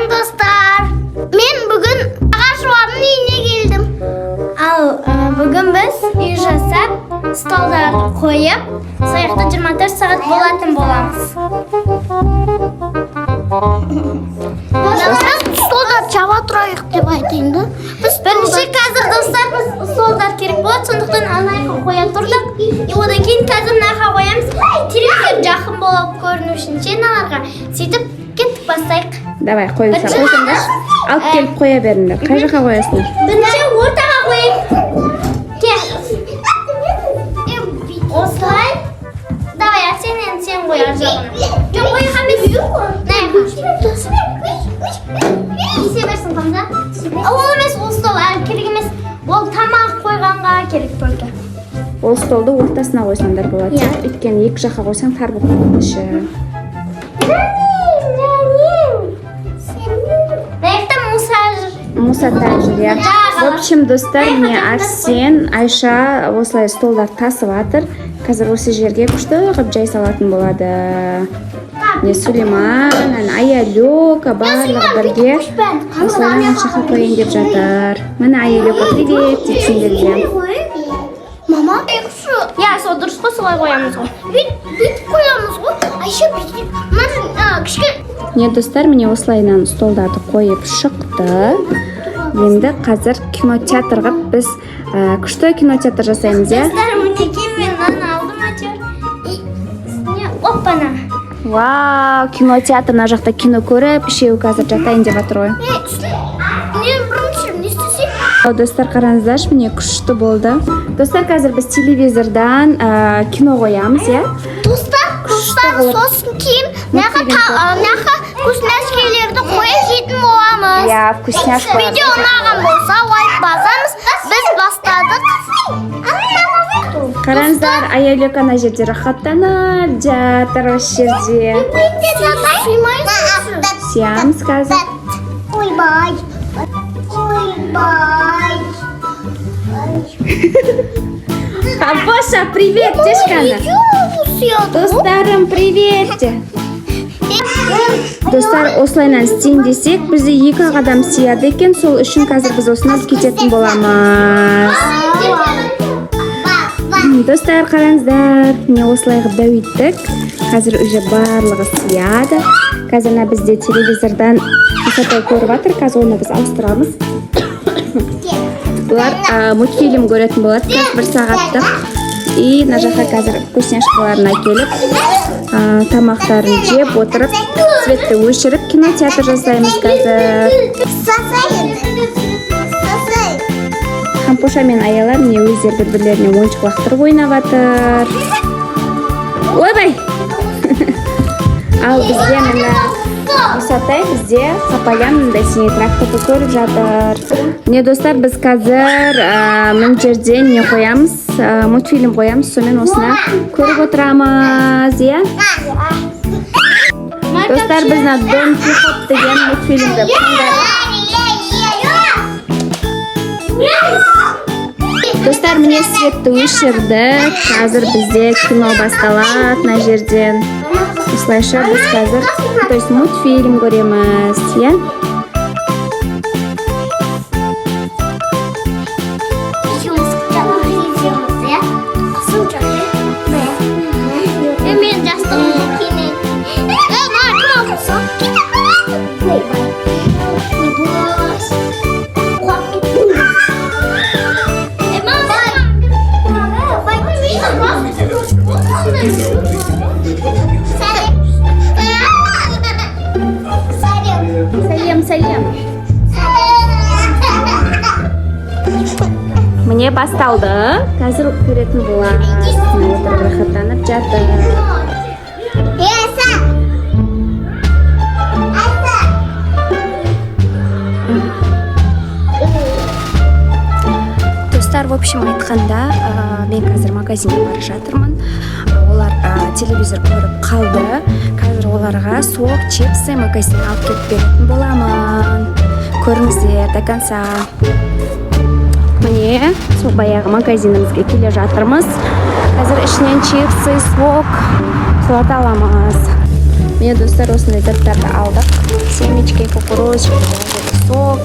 Selam dostlar. Men bugun Ағашуардың үйіне келдім. Ал бүгін біз үй жасап, столдарды қойып, сояқта 24 сағат болатын боламыз. Столдар жаба тұрайық деп айтайын да. Бірінші қазір достар біз столдар керек болады, сондықтан анайға қоя тұрдық. Одан кейін қазір наға қоямыз. Телевизор жақын болып көріну үшін шеналарға сөйтіп кеттік бастайық. Давай, қойыңыздар, қойсаңдар. Алып келіп қоя беріңдер. Қай жаққа қоясыңдар? Бірінші ортаға қойып. Кел. Осылай. Давай, сен қой ар жағына. Жоқ, қойға емес. Есе берсін қамда. Ол емес, ол стол әлі керек емес. Ол тамақ қойғанға керек только. Ол столды ортасына қойсаңдар болады. Өйткені екі жаққа қойсаң тар болып қалышы. Мусатажыр, я. В общем, достар, мне Арсен, Айша осылай столдар тасып атыр. Қазір осы жерге күшті қып жай салатын болады. Не Сулейман, Аялёка барлығы бірге осылай жаққа қойын деп жатыр. Міне Аялёка, привет, дейсіңдерге. Мама, я сол дұрыс қой, солай қоямыз ғой. Бүйтіп қоямыз ғой. Айша бүйтіп. Не достар, міне осылайынан столдарды қойып шықты. Енді қазір кинотеатрға біз күшті кинотеатр жасаймыз, е? Достар, мінекей мен алдым әтер. Оппана. Вау, кинотеатр, мына жақта кино көріп, үшеуі қазір жатайын деп жатыр ғой. Не бірінші, не істесек? Достар, қараңыздаршы, міне күшті болды. Достар, қазір біз телевизордан кино қоямыз, е? Достар, сосын кейін наға вкусняшкелерді қойып жейтін боламыз. Я, вкусняшка. Видео ұнаған болса, лайк басамыз, біз бастадық. Қараңыздар, Аялёка ана жерде рахаттанып жатыр осы жерде. Сиямыз қазір. Ойбай. Ойбай. Абоша, привет, дешкана. Достарым, привет. Достар, осылайнан істейін десек, бізде 2 адам сияды екен, сол үшін қазір біз осыны алып кететін боламыз. Достар, қараңыздар, не осылай қып дәуіттік. Қазір уже барлығы сияды. Қазір бізде телевизордан осылай көріп атыр, қазір оны біз ауыстырамыз. Бұлар мультфильм көретін болады, қазір 1 сағаттық. И на жаққа қазір вкусняшкаларына келіп, тамақтарын жеп отырып, светті өшіріп, кинотеатр жасаймыз қазір. Хампоша мен Аялар міне өздер бір-бірлеріне ойыншық лақтырып ойнап жатыр. Ойбай! Ал бізде міне Мұсатай бізде Сапаян мындай синий тракторды көріп жатыр. Не достар, біз қазір мына жерде не қоямыз, мультфильм қоямыз, сонымен осыны көріп отырамыз, е? Достар, біз Дон Кихот деген мультфильмді Достар, міне светті өшірді. Қазір бізде кино басталады мына жерден. Осылайша біз қазір, то есть мультфильм көреміз, е? Мен жастығымды киінейін. Сәлем. Міне басталды. Қазір көретін болады. Отырып рахаттанып жатыр. Достар, в общем айтқанда, мен қазір магазинге бара жатырмын. Олар телевизор көріп қалды. Қазір оларға сок, чипсы магазинге алып кетіп беретін боламын. Көріңіздер до конца. Міне, сол баяғы магазинімізге келе жатырмыз. Қазір ішінен чипсы, сок, соларды аламыз. Міне достар, осындай заттарды алдық. Семечки шоколадки, кукуруз, сок.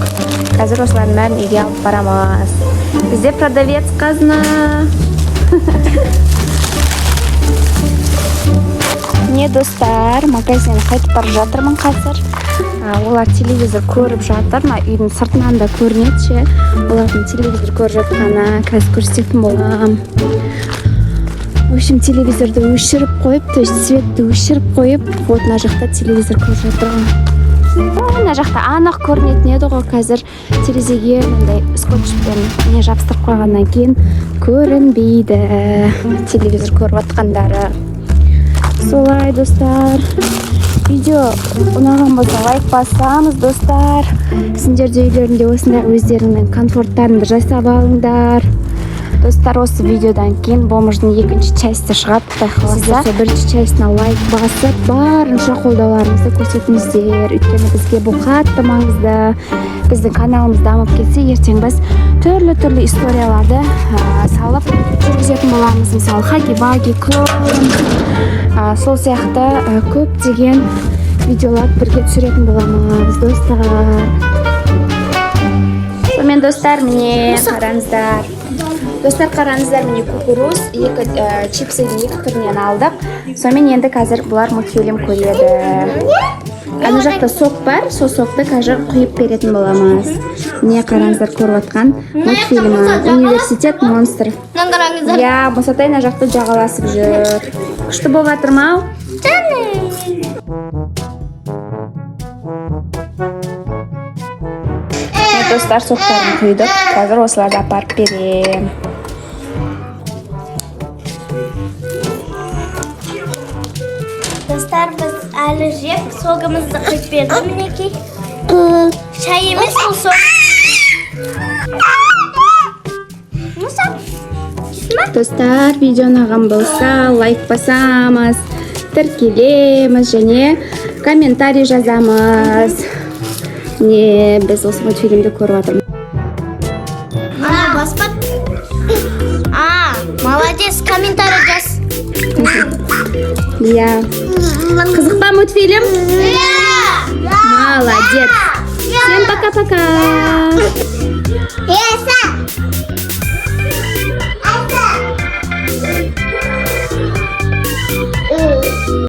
Қазір осылардың бәрін үйге алып барамыз. Бізде продавец қазына. Не достар, магазин қайтып бара жатырмын қазір. Олар телевизор көріп жатыр. Үйдің сыртынан да көрінеді ше. Олардың телевизор көріп жатқаны қазір көрсететін болам. В общем, телевизорды өшіріп қойып, то есть светті өшіріп қойып, вот мына жақта телевизор көріп жатыр. Мына жақта анық көрінетін еді ғой, қазір терезеге мындай скотчпен не жабыстырып қойғаннан кейін көрінбейді телевизор көріп жатқандары. Солай, достар. Видео ұнаған болса лайк басамыз, достар. Сендер де үйлерінде осындай өздеріңнің комфорттарыңды жасап алыңдар. Достар, осы видеодан кейін бомждың екінші часті шығады. Сіздер бірінші частына лайк басып, барынша қолдауларыңызды көрсетіңіздер. Өйткені бізге бұл қатты маңызды. Біздің каналымыз дамып кетсе, ертең біз түрлі историяларды салып жүргізетін боламыз. Мысалы, хаги-ваги, клон, сол сияқты көптеген видеолар бірге түсіретін боламыз, достар. Сонымен, достар, міне қараңыздар. Достар, қараңыздар, міне кукуруз, чипсыдың 2 түрінен алдық. Сонымен енді қазір бұлар мультфильм көреді. Ана жақта сок бар, сол сокты қазір құйып беретін боламыз. Не қараңыздар, көріп отқан мультфильмі Университет монстр. Я, Мұсатай ана жақта жағаласып жүр. Күшті болып жатырмау? Достар, соқтарын құйдық. Қазір осыларды апарып берем. Достар, біз әлі жеп, согымызды құйып берді мінекей. Шай емес, бұл сок. Достар, видео ұнаған болса, лайк басамыз, тіркелеміз және комментарий жазамыз. Не, біз осы мультфильмді көріп жатырмыз. Баспат. Молодец, комментарий жаз. Я. Қызық па мультфильм? Молодец. Всем пока-пока.